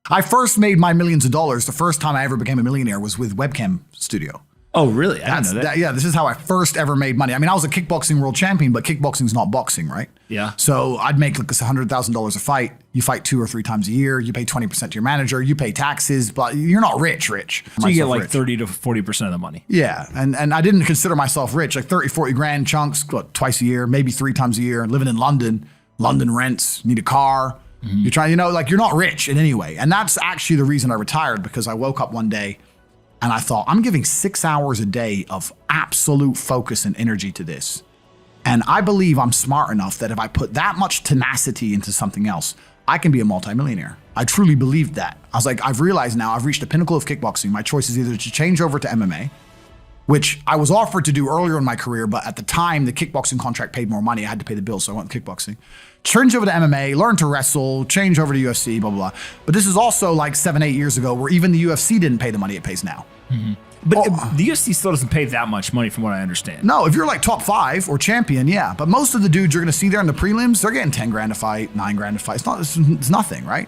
I first made my millions of dollars. The first time I ever became a millionaire was with Webcam Studio. Oh, really? I didn't know that. Yeah, this is how I first ever made money. I mean, I was a kickboxing world champion, but kickboxing's not boxing, right? Yeah. So I'd make like $100,000 a fight. You fight 2 or 3 times a year. You pay 20% to your manager. You pay taxes, but you're not rich. So you get like 30 to 40% of the money. Yeah, and I didn't consider myself rich. Like 30, 40 grand chunks, what, twice a year, maybe 3 times a year. Living in London, London rents, need a car. You're trying, like you're not rich in any way. And that's actually the reason I retired, because I woke up one day and I thought, I'm giving 6 hours a day of absolute focus and energy to this. And I believe I'm smart enough that if I put that much tenacity into something else, I can be a multimillionaire. I truly believed that. I was like, I've realized now I've reached the pinnacle of kickboxing. My choice is either to change over to MMA, which I was offered to do earlier in my career, but at the time the kickboxing contract paid more money. I had to pay the bills, so I went kickboxing. Change over to MMA, learn to wrestle, change over to UFC, blah, blah, blah. But this is also like 7, 8 years ago where even the UFC didn't pay the money it pays now. But the UFC still doesn't pay that much money from what I understand. No, if you're like top 5 or champion, yeah. But most of the dudes you're going to see there in the prelims, they're getting 10 grand a fight, 9 grand a fight. It's nothing, right?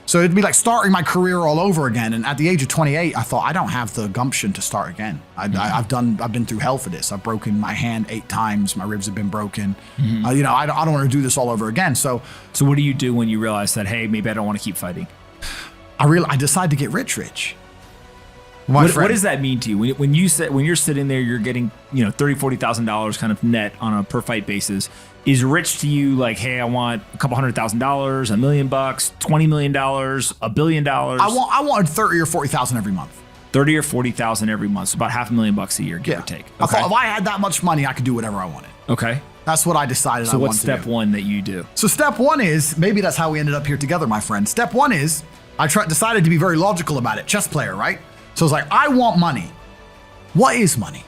So it'd be like starting my career all over again. And at the age of 28, I thought, I don't have the gumption to start again. I've been through hell for this. I've broken my hand 8 times. My ribs have been broken. I don't want to do this all over again. So what do you do when you realize that, hey, maybe I don't want to keep fighting? I decide to get rich. What does that mean to you? When you're sitting there, you're getting, $30,000, $40,000 kind of net on a per fight basis. Is rich to you like, hey, I want a couple $100,000, $1 million, $20 million, $1 billion? I wanted 30 or 40,000 every month. 30 or 40,000 every month, so about $500,000 a year, give or take. I thought if I had that much money, I could do whatever I wanted. Okay. That's what I decided. So what's step 1 that you do? So step 1 is, maybe that's how we ended up here together, my friend. Step 1 is I decided to be very logical about it. Chess player, right? So it's like, I want money. What is money?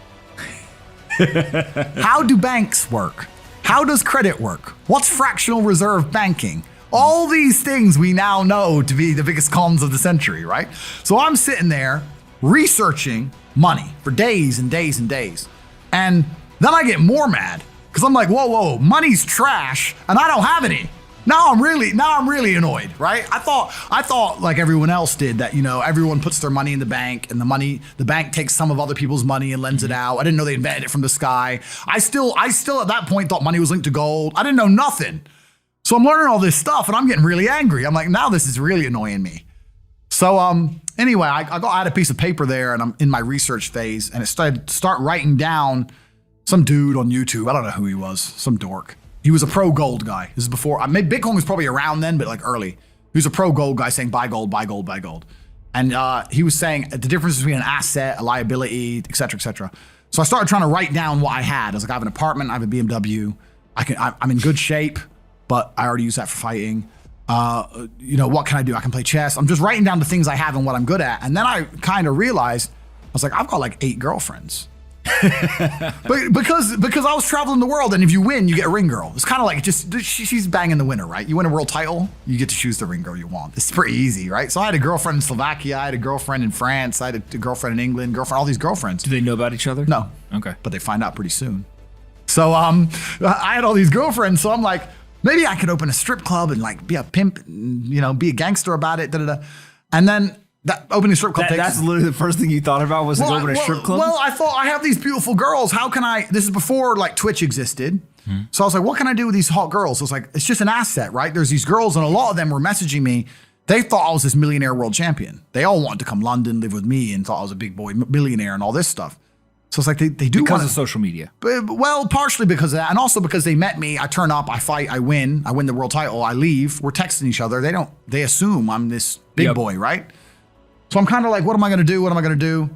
How do banks work? How does credit work? What's fractional reserve banking? All these things we now know to be the biggest cons of the century, right? So I'm sitting there researching money for days and days and days. And then I get more mad because I'm like, whoa, money's trash and I don't have any. Now I'm really annoyed, right? I thought like everyone else did that, everyone puts their money in the bank and the bank takes some of other people's money and lends it out. I didn't know they invented it from the sky. I still at that point thought money was linked to gold. I didn't know nothing. So I'm learning all this stuff and I'm getting really angry. I'm like, now this is really annoying me. So anyway, I had a piece of paper there and I'm in my research phase and it start writing down some dude on YouTube. I don't know who he was, some dork. He was a pro gold guy. This is before, Bitcoin was probably around then, but like early. He was a pro gold guy saying buy gold, buy gold, buy gold. And he was saying the difference between an asset, a liability, et cetera, et cetera. So I started trying to write down what I had. I was like, I have an apartment, I have a BMW. I'm in good shape, but I already use that for fighting. What can I do? I can play chess. I'm just writing down the things I have and what I'm good at. And then I kind of realized, I was like, I've got like 8 girlfriends. But because I was traveling the world, and if you win, you get a ring girl. It's kind of like she's banging the winner, right? You win a world title, you get to choose the ring girl you want. It's pretty easy, right? So I had a girlfriend in Slovakia, I had a girlfriend in France, I had a girlfriend in England, all these girlfriends. Do they know about each other? No. Okay. But they find out pretty soon. So I had all these girlfriends, so I'm like, maybe I could open a strip club and like be a pimp, and, be a gangster about it, And then that opening strip club that's literally the first thing you thought about was opening a strip club? Well, I thought I have these beautiful girls. How can this is before like Twitch existed. So I was like, what can I do with these hot girls? I was like, it's just an asset, right? There's these girls and a lot of them were messaging me. They thought I was this millionaire world champion. They all wanted to come London, live with me and thought I was a big boy millionaire and all this stuff. So it's like they do because of social media. Well, partially because of that. And also because they met me. I turn up, I fight, I win the world title, I leave. We're texting each other. They assume I'm this big boy, right? So I'm kind of like, what am I going to do? What am I going to do?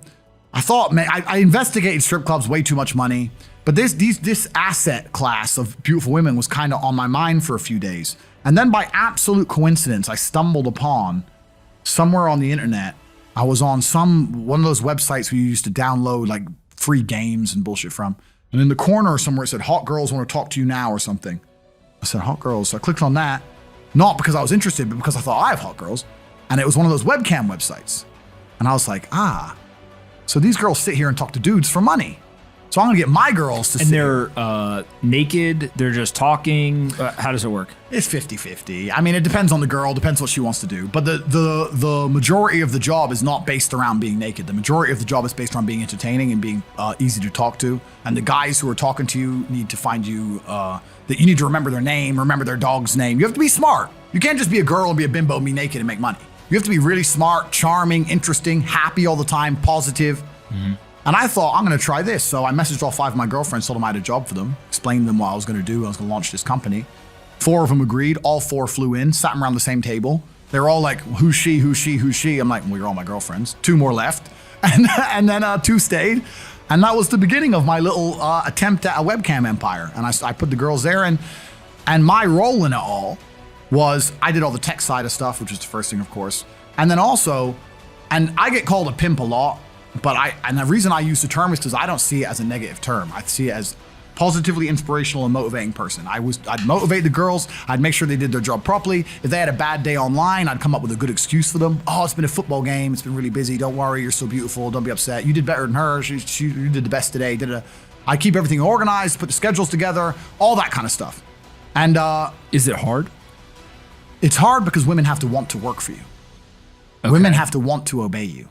I thought, man, I investigated strip clubs, way too much money. But this asset class of beautiful women was kind of on my mind for a few days. And then by absolute coincidence, I stumbled upon somewhere on the internet. I was on one of those websites where you used to download like free games and bullshit from. And in the corner somewhere it said, hot girls want to talk to you now or something. I said, hot girls. So I clicked on that, not because I was interested, but because I thought I have hot girls. And it was one of those webcam websites. And I was like, so these girls sit here and talk to dudes for money. So I'm going to get my girls to And sit. they're naked. They're just talking. How does it work? It's 50-50. I mean, it depends on the girl, depends what she wants to do. But the majority of the job is not based around being naked. The majority of the job is based around being entertaining and being easy to talk to. And the guys who are talking to you need to find you, that you need to remember their name, remember their dog's name. You have to be smart. You can't just be a girl and be a bimbo and be naked and make money. You have to be really smart, charming, interesting, happy all the time, positive. Mm-hmm. And I thought, I'm going to try this. So I messaged all 5 of my girlfriends, told them I had a job for them, explained to them what I was going to do. I was going to launch this company. 4 of them agreed. All 4 flew in, sat them around the same table. They were all like, who's she, who's she, who's she? I'm like, well, you're all my girlfriends. 2 more left. And then 2 stayed. And that was the beginning of my little attempt at a webcam empire. And I put the girls there. And my role in it all was I did all the tech side of stuff, which was the first thing, of course. And then also, and I get called a pimp a lot. But the reason I use the term is because I don't see it as a negative term. I see it as positively inspirational and motivating person. I'd motivate the girls. I'd make sure they did their job properly. If they had a bad day online, I'd come up with a good excuse for them. Oh, it's been a football game. It's been really busy. Don't worry. You're so beautiful. Don't be upset. You did better than her. You did the best today. I keep everything organized, put the schedules together, all that kind of stuff. And is it hard? It's hard because women have to want to work for you. Okay. Women have to want to obey you.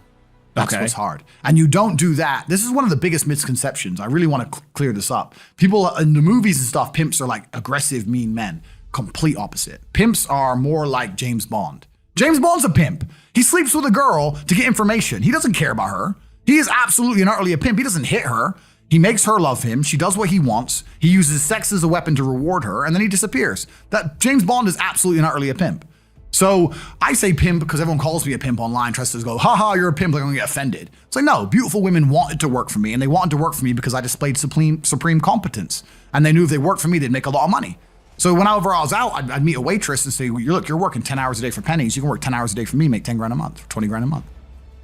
That's what's hard. And you don't do that. This is one of the biggest misconceptions. I really want to clear this up. People in the movies and stuff, pimps are like aggressive, mean men. Complete opposite. Pimps are more like James Bond. James Bond's a pimp. He sleeps with a girl to get information. He doesn't care about her. He is absolutely and utterly a pimp. He doesn't hit her. He makes her love him. She does what he wants. He uses sex as a weapon to reward her, and then he disappears. That James Bond is absolutely and utterly a pimp. So I say pimp because everyone calls me a pimp online, tries to go, haha, you're a pimp, like I'm gonna get offended. It's like, no, beautiful women wanted to work for me, and they wanted to work for me because I displayed supreme competence. And they knew if they worked for me, they'd make a lot of money. So whenever I was out, I'd meet a waitress and say, well, you're working 10 hours a day for pennies. You can work 10 hours a day for me, make 10 grand a month, 20 grand a month.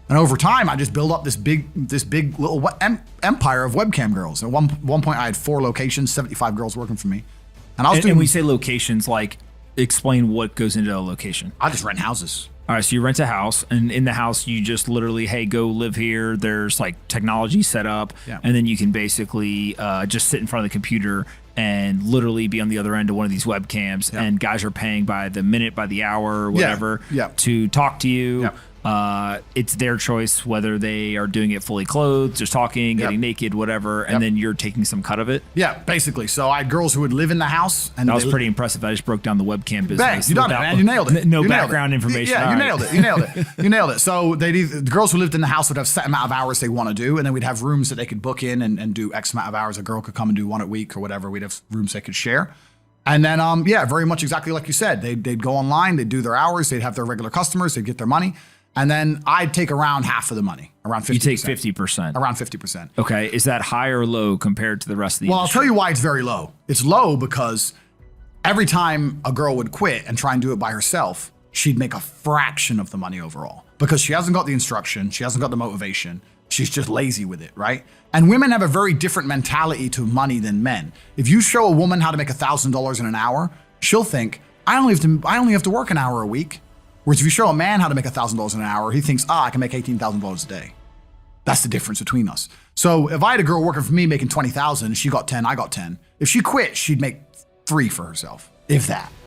And over time, I just built up this big little empire of webcam girls. At one point, I had 4 locations, 75 girls working for me. And I was doing. And we say locations, like, explain what goes into a location. I just rent houses. All right, so you rent a house, and in the house, you just literally, hey, go live here. There's like technology set up, and then you can basically just sit in front of the computer and literally be on the other end of one of these webcams, and guys are paying by the minute, by the hour, or whatever, to talk to you. It's their choice whether they are doing it fully clothed, just talking, getting naked, whatever, and then you're taking some cut of it. Yeah, basically. So I had girls who would live in the house. And that was pretty impressive. I just broke down the webcam business. Bang, you done it, man. You nailed it. No background information. Yeah, you nailed it. You nailed it. You nailed it. So the girls who lived in the house would have set amount of hours they want to do, and then we'd have rooms that they could book in and do X amount of hours. A girl could come and do 1 a week or whatever. We'd have rooms they could share. And then, very much exactly like you said. They'd go online, they'd do their hours, they'd have their regular customers, they'd get their money. And then I'd take around half of the money, around 50%. You take 50%. Around 50%. Okay. Is that high or low compared to the rest of the industry? I'll tell you why it's very low. It's low because every time a girl would quit and try and do it by herself, she'd make a fraction of the money overall because she hasn't got the instruction, she hasn't got the motivation, she's just lazy with it, right? And women have a very different mentality to money than men. If you show a woman how to make $1,000 in an hour, she'll think, I only have to work an hour a week. Whereas if you show a man how to make $1,000 in an hour, he thinks, I can make $18,000 a day. That's the difference between us. So if I had a girl working for me making $20,000, she got 10, I got 10. If she quit, she'd make 3 for herself, if that.